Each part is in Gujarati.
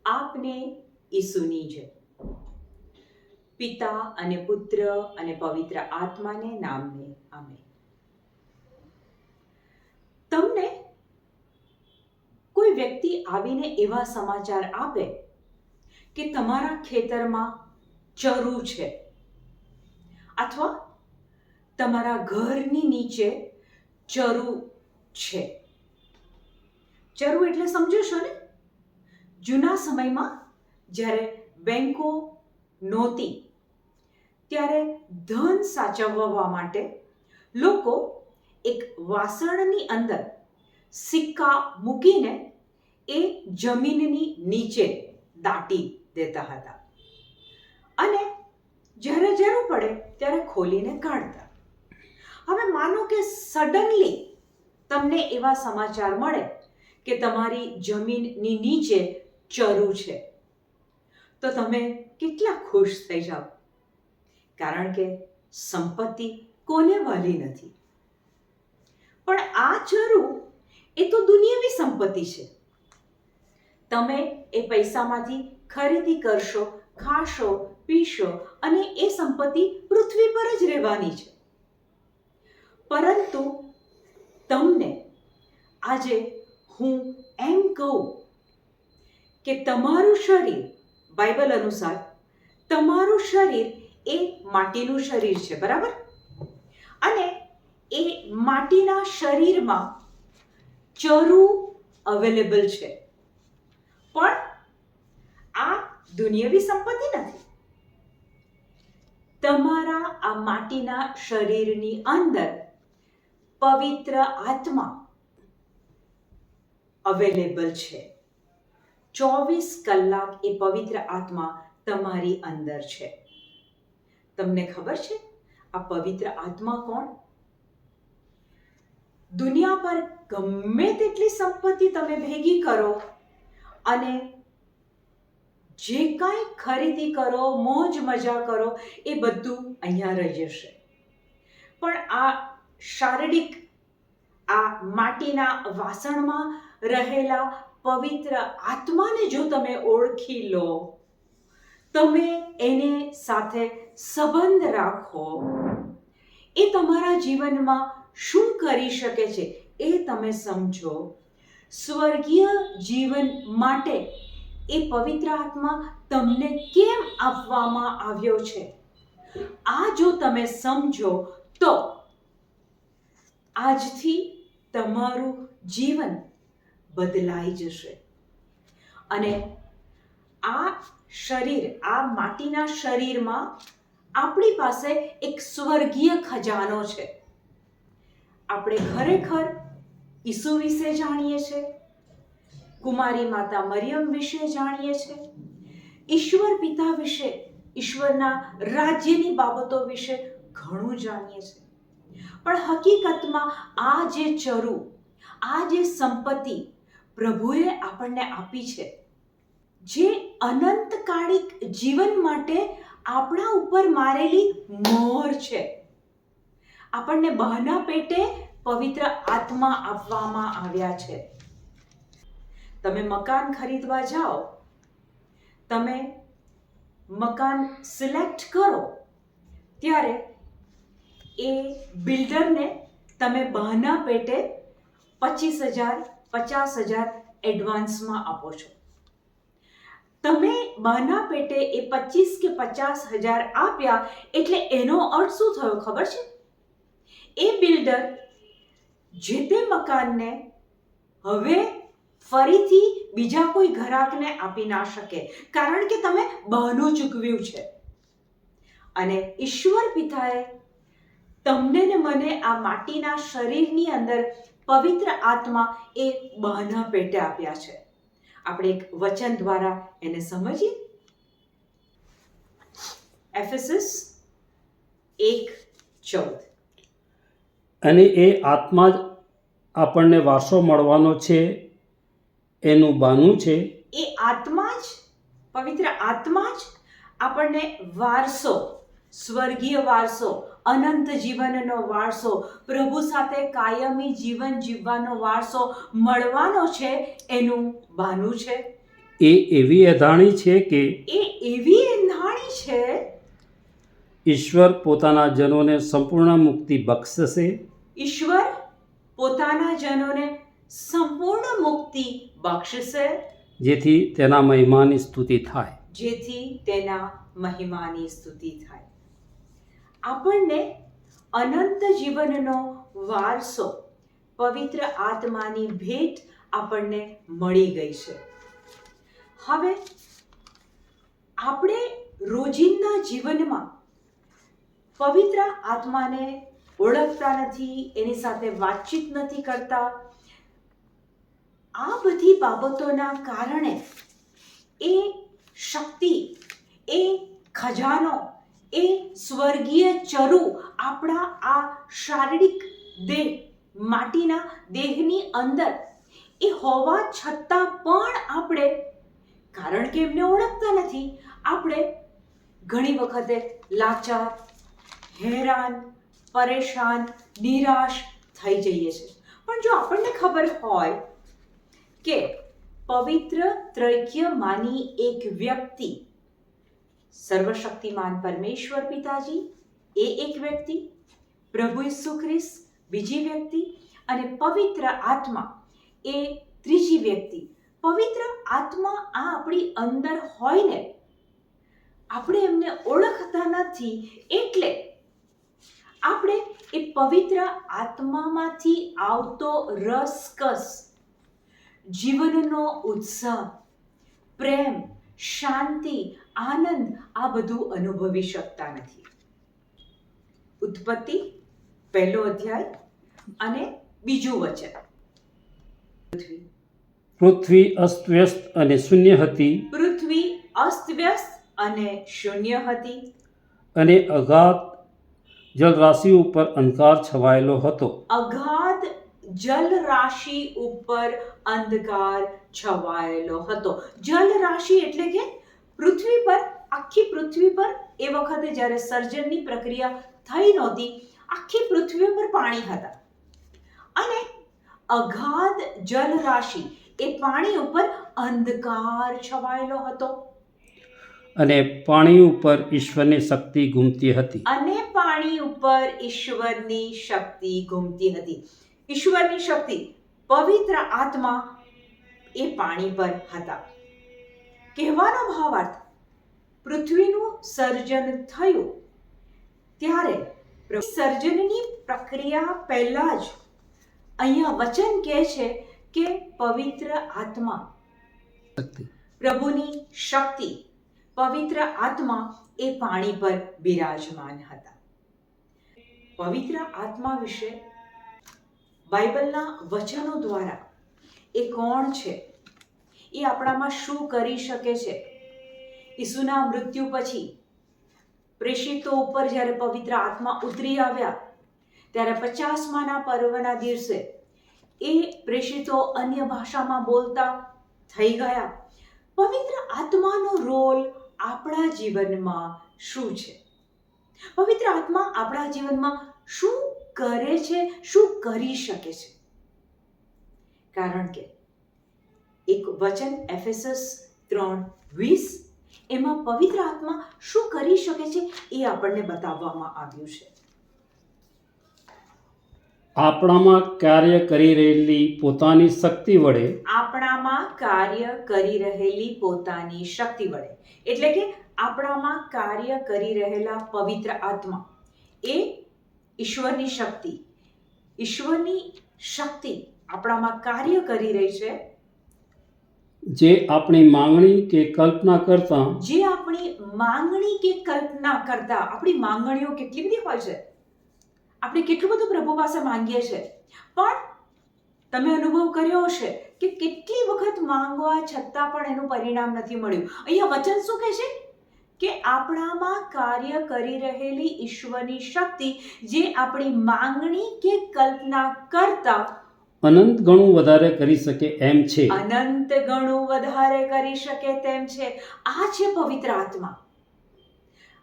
આપને ઈસુની જય. પિતા અને પુત્ર અને પવિત્ર આત્માને નામને આમેન. તમને કોઈ વ્યક્તિ આવીને એવા સમાચાર આપે કે તમારા ખેતરમાં ચરુ છે, અથવા તમારા ઘરની નીચે ચરુ છે. ચરુ એટલે સમજો છો ને? જૂના સમયમાં જ્યારે બેંકો નહોતી ત્યારે ધન સાચવવા માટે લોકો એક વાસણની અંદર સિક્કા મૂકીને એ જમીનની નીચે દાટી દેતા હતા અને જ્યારે જરૂર પડે ત્યારે ખોલીને કાઢતા. હવે માનો કે સડનલી તમને એવા સમાચાર મળે કે તમારી જમીનની નીચે ચરુ છે, તો તમે કેટલા ખુશ થઈ જાઓ, કારણ કે સંપત્તિ કોને વાલી નથી. પણ આ ચરુ એ તો દુનિયાવી સંપત્તિ છે. તમે એ પૈસામાંથી ખરીદી કરશો, ખાશો, પીશો અને એ સંપત્તિ પૃથ્વી પર જ રહેવાની છે. પરંતુ તમને આજે હું એમ કહું કે તમારું શરીર, બાઇબલ અનુસાર તમારું શરીર એ માટીનું શરીર છે, બરાબર? અને એ માટીના શરીરમાં ચરુ અવેલેબલ છે, પણ આ દુનિયાવી સંપત્તિ નથી. તમારા આ માટીના શરીરની અંદર પવિત્ર આત્મા અવેલેબલ છે. 24 કલાક એ પવિત્ર આત્મા તમારી અંદર છે. તમને ખબર છે આ પવિત્ર આત્મા કોણ? દુનિયા પર ગમે તેટલી સંપત્તિ તમે ભેગી કરો અને જે કાંઈ ખરીદી કરો, મોજ મજા કરો, એ બધું અહીંયા રહી જશે. પણ આ શારીરિક, આ માટીના વાસણમાં રહેલા પવિત્ર આત્માને જો તમે ઓળખી લો, તમે એને સાથે સંબંધ રાખો, એ તમારા જીવનમાં શું કરી શકે છે એ તમે સમજો. સ્વર્ગીય જીવન માટે એ પવિત્ર આત્મા તમને કેમ આપવામાં આવ્યો છે, આ જો તમે સમજો તો આજથી તમારું જીવન બદલાઈ જશે. અને આ શરીર, આ માટીના શરીરમાં આપણી પાસે એક સ્વર્ગીય ખજાનો છે. આપણે ખરેખર ઈસુ વિશે જાણીએ છીએ, કુમારી માતા મરિયમ વિશે જાણીએ છીએ, ઈશ્વર પિતા વિશે, ઈશ્વરના રાજ્યની બાબતો વિશે ઘણું જાણીએ છીએ. પણ હકીકતમાં આ જે ચરુ, આ જે સંપત્તિ પ્રભુએ આપણને આપી છે, જે અનંતકાળિક જીવન માટે આપણા ઉપર મારેલી મોહર છે, આપણને બહાના પેટે પવિત્ર આત્મા આપવામાં આવ્યા છે. તમે મકાન ખરીદવા જાઓ, તમે મકાન સિલેક્ટ કરો ત્યારે એ બિલ્ડરને તમે બહાના પેટે 25,000, 50,000 એડવાન્સમાં આપો છો. તમે બહાના પેટે એ 25 કે 50,000 આપ્યા એટલે એનો અર્થ શું થયો ખબર છે? એ બિલ્ડર જે તે મકાનને હવે ફરીથી બીજા કોઈ ગ્રાહકને આપી ના શકે, કારણ કે તમે બહાનું ચૂકવ્યું છે. અને ઈશ્વર પિતાએ તમને ને મને આ માટીના શરીરની અંદર પવિત્ર આત્મા એ બહાના પેટે આપ્યા છે. આપણે એક વચન દ્વારા એને સમજીએ. એફેસસ 1:14. અને એ આત્મા જ આપણને વારસો મળવાનો છે એનું બહાનું છે. એ આત્મા જ, પવિત્ર આત્મા જ આપણને વારસો, સ્વર્ગીય વારસો, અનંત જીવનનો વારસો, પ્રભુ સાથે કાયમી જીવન જીવવાનો વારસો મળવાનો છે, એનું બહાનું છે. એ એવી એધાણી છે કે એ એવી એંધાણી છે ઈશ્વર પોતાના જનોને સંપૂર્ણ મુક્તિ બક્ષશે, ઈશ્વર પોતાના જનોને સંપૂર્ણ મુક્તિ બક્ષશે, જેથી તેના મહિમાની સ્તુતિ થાય. જેથી તેના મહિમાની સ્તુતિ થાય. આપણને અનંત જીવનનો વારસો પવિત્ર આત્માની ભેટ આપણને મળી ગઈ છે. હવે આપણે રોજિંદા જીવનમાં પવિત્ર આત્માને ઓળખતા નથી, એની સાથે વાતચીત નથી કરતા. આ બધી બાબતોના કારણે એ શક્તિ, એ ખજાનો, એ સ્વર્ગીય ચરુ આપણા આ શારીરિક દેહ, માટીના દેહની અંદર એ હોવા છતાં પણ આપણે, કારણ કે એમને ઓળખતા નથી, આપણે ઘણી વખતે લાચાર, હેરાન, પરેશાન, નિરાશ થઈ જઈએ છીએ. પણ જો આપણને ખબર હોય કે પવિત્ર ત્રૈક્યમાંની એક વ્યક્તિ, સર્વશક્તિમાન પરમેશ્વર પિતાજી એ એક વ્યક્તિ, પ્રભુ ઈસુ ખ્રિસ્ત બીજી વ્યક્તિ અને પવિત્ર આત્મા એ ત્રીજી વ્યક્તિ. પવિત્ર આત્મા આ આપણી અંદર હોય ને, આપણે એમને ઓળખતા નથી, એટલે આપણે એ પવિત્ર આત્મામાંથી આવતો રસકસ, જીવનનો ઉત્સાહ, પ્રેમ, શાંતિ, આનંદ આ બધું અનુભવી શકતા નથી. ઉત્પત્તિ 1 અધ્યાય અને 2 વચન. પૃથ્વી અસ્તવ્યસ્ત અને શૂન્ય હતી, પૃથ્વી અસ્તવ્યસ્ત અને શૂન્ય હતી, અને અગાધ જલરાશિ ઉપર અંધકાર છવાયેલો હતો. અગાધ જલરાશિ ઉપર અંધકાર છવાયેલો હતો. જલરાશિ એટલે કે પૃથ્વી પર, આખી પૃથ્વી પર એ વખતે જ્યારે સર્જનની પ્રક્રિયા થઈ નહોતી, આખી પૃથ્વી પર પાણી હતા, અને અગાધ જલરાશિ એ પાણી ઉપર અંધકાર છવાયેલો હતો, અને પાણી ઉપર ઈશ્વરની શક્તિ ઘૂમતી હતી. અને પાણી ઉપર ઈશ્વરની શક્તિ ઘૂમતી હતી. ઈશ્વરની શક્તિ, પવિત્ર આત્મા એ પાણી પર હતા. કહેવાનો ભાવાર્થ, પૃથ્વીનું સર્જન થયું ત્યારે સર્જનની પ્રક્રિયા પહેલા જ અહીંયા વચન કહે છે કે પવિત્ર આત્મા, પ્રભુની શક્તિ, પવિત્ર આત્મા એ પાણી પર બિરાજમાન હતા. પવિત્ર આત્મા વિશે બાઇબલના વચનો દ્વારા એ કોણ છે, એ આપણામાં શું કરી શકે છે. ઈસુના મૃત્યુ પછી પ્રેષિતો ઉપર જ્યારે પવિત્ર આત્મા ઉતરી આવ્યા, ત્યારે 50માના પર્વના દિવસે એ પ્રેષિતો અન્ય ભાષામાં બોલતા થઈ ગયા. પવિત્ર આત્માનો રોલ આપણા જીવનમાં શું છે? પવિત્ર આત્મા આપણા જીવનમાં શું કરે છે, શું કરી શકે છે? કારણ કે એક વચન એફેસસ 3:20, એમાં પવિત્ર આત્મા શું કરી શકે છે એ આપણને બતાવવામાં આવ્યું છે. આપણામાં કાર્ય કરી રહેલી પોતાની શક્તિ વડે, આપણામાં કાર્ય કરી રહેલી પોતાની શક્તિ વડે, એટલે કે આપણામાં કાર્ય કરી રહેલા પવિત્ર આત્મા એ ઈશ્વરની શક્તિ, ઈશ્વરની શક્તિ આપણામાં કાર્ય કરી રહી છે, જે આપણી માંગણી કે કલ્પના કરતા, જે આપણી માંગણી કે કલ્પના કરતા, આપણી માંગણીઓ કેટલી બધી હોય છે, આપણે કેટલું બધું પ્રભુ પાસે માંગીએ છીએ, પણ તમે અનુભવ કર્યો હશે કે કેટલી વખત માંગવા છતાં પણ એનું પરિણામ નથી મળ્યું. અહીંયા વચન શું કહે છે કે આપણામાં કાર્ય કરી રહેલી ઈશ્વરની શક્તિ, જે આપણી માંગણી કે કલ્પના કરતા અનંત ગણું વધારે કરી શકે એમ છે. અનંત ગણું વધારે કરી શકે તેમ છે. આ છે પવિત્ર આત્મા.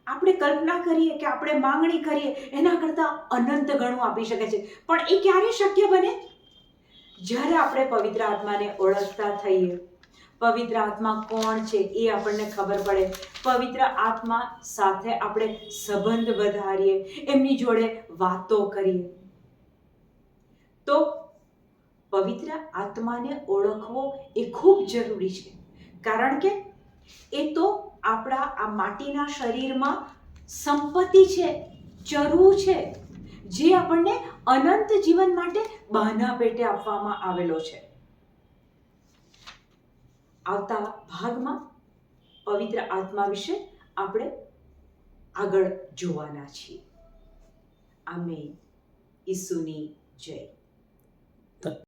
આપણે કલ્પના કરીએ કે આપણે માંગણી કરીએ એના કરતાં અનંત ગણું આપી શકે છે. પણ એ ક્યારે શક્ય બને? જ્યારે આપણે પવિત્ર આત્માને ઓળખતા થઈએ, પવિત્ર આત્મા કોણ છે એ આપણને ખબર પડે, પવિત્ર આત્મા સાથે આપણે સંબંધ વધારીએ, એમની જોડે વાતો કરીએ. તો પવિત્ર આત્માને ઓળખવો એ ખૂબ જરૂરી છે, કારણ કે એ તો આપણા આ માટીના શરીરમાં સંપત્તિ છે, ચરુ છે, જે આપણને અનંત જીવન માટે બહાના પેટે આપવામાં આવેલો છે. આવતા ભાગમાં પવિત્ર આત્મા વિશે આપણે આગળ જોવાના છીએ. આમેન. ઈસુની જય.